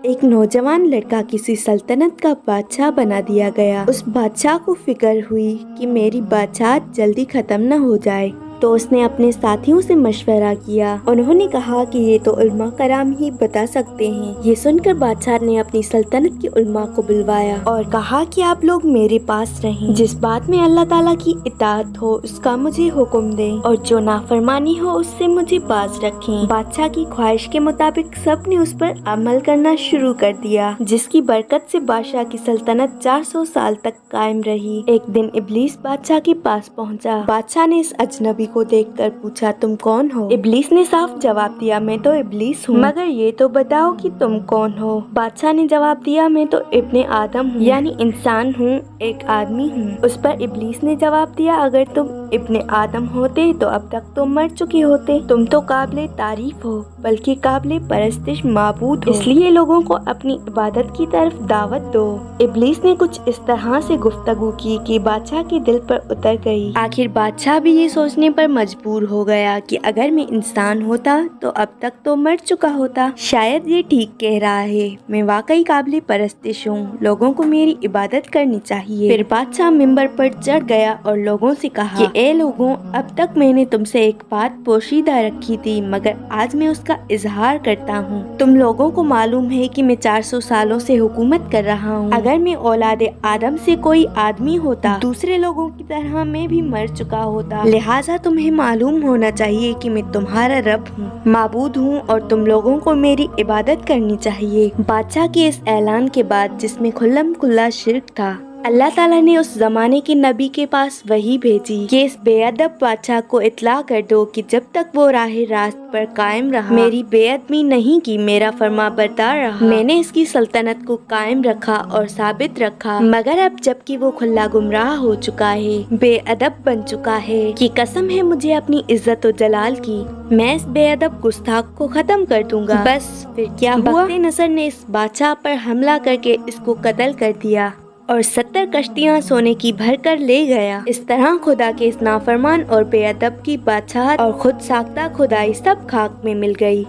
ایک نوجوان لڑکا کسی سلطنت کا بادشاہ بنا دیا گیا۔ اس بادشاہ کو فکر ہوئی کہ میری بادشاہت جلدی ختم نہ ہو جائے، تو اس نے اپنے ساتھیوں سے مشورہ کیا۔ انہوں نے کہا کہ یہ تو علماء کرام ہی بتا سکتے ہیں۔ یہ سن کر بادشاہ نے اپنی سلطنت کے علماء کو بلوایا اور کہا کہ آپ لوگ میرے پاس رہیں، جس بات میں اللہ تعالیٰ کی اطاعت ہو اس کا مجھے حکم دیں، اور جو نافرمانی ہو اس سے مجھے باز رکھیں۔ بادشاہ کی خواہش کے مطابق سب نے اس پر عمل کرنا شروع کر دیا، جس کی برکت سے بادشاہ کی سلطنت 400 سال تک قائم رہی۔ ایک دن ابلیس بادشاہ کے پاس پہنچا۔ بادشاہ نے اس اجنبی کو دیکھ کر پوچھا، تم کون ہو؟ ابلیس نے صاف جواب دیا، میں تو ابلیس ہوں، مگر یہ تو بتاؤ کہ تم کون ہو؟ بادشاہ نے جواب دیا، میں تو ابن آدم ہوں، یعنی انسان ہوں، ایک آدمی ہوں۔ اس پر ابلیس نے جواب دیا، اگر تم ابن آدم ہوتے تو اب تک تو مر چکے ہوتے۔ تم تو قابل تعریف ہو، بلکہ قابل پرستش معبود ہو، اس لیے لوگوں کو اپنی عبادت کی طرف دعوت دو۔ ابلیس نے کچھ اس طرح سے گفتگو کی کہ بادشاہ کے دل پر اتر گئی۔ آخر بادشاہ بھی یہ سوچنے پر مجبور ہو گیا کہ اگر میں انسان ہوتا تو اب تک تو مر چکا ہوتا۔ شاید یہ ٹھیک کہہ رہا ہے، میں واقعی قابل پرستش ہوں، لوگوں کو میری عبادت کرنی چاہیے۔ پھر بادشاہ منبر پر چڑھ گیا اور لوگوں سے کہا کہ اے لوگوں، اب تک میں نے تم سے ایک بات پوشیدہ رکھی تھی، مگر آج میں اس کا اظہار کرتا ہوں۔ تم لوگوں کو معلوم ہے کہ میں 400 سالوں سے حکومت کر رہا ہوں۔ اگر میں اولاد آدم سے کوئی آدمی ہوتا، دوسرے لوگوں کی طرح میں بھی مر چکا ہوتا، لہٰذا تمہیں معلوم ہونا چاہیے کہ میں تمہارا رب ہوں، معبود ہوں، اور تم لوگوں کو میری عبادت کرنی چاہیے۔ بادشاہ کے اس اعلان کے بعد، جس میں کھلم کھلا شرک تھا، اللہ تعالیٰ نے اس زمانے کے نبی کے پاس وحی بھیجی کہ اس بے ادب بادشاہ کو اطلاع کر دو کہ جب تک وہ راہ راست پر قائم رہا، میری بے ادبی نہیں کی، میرا فرما بردار رہا، میں نے اس کی سلطنت کو قائم رکھا اور ثابت رکھا، مگر اب جب کہ وہ کھلا گمراہ ہو چکا ہے، بے ادب بن چکا ہے، کہ قسم ہے مجھے اپنی عزت و جلال کی، میں اس بے ادب گستاخ کو ختم کر دوں گا۔ بس پھر کیا ہوا؟ بخت نصر نے اس بادشاہ پر حملہ کر کے اس کو قتل کر دیا اور 70 کشتیاں سونے کی بھر کر لے گیا۔ اس طرح خدا کے اس نافرمان اور بے ادب کی بادشاہت اور خود ساختہ خدائی سب خاک میں مل گئی۔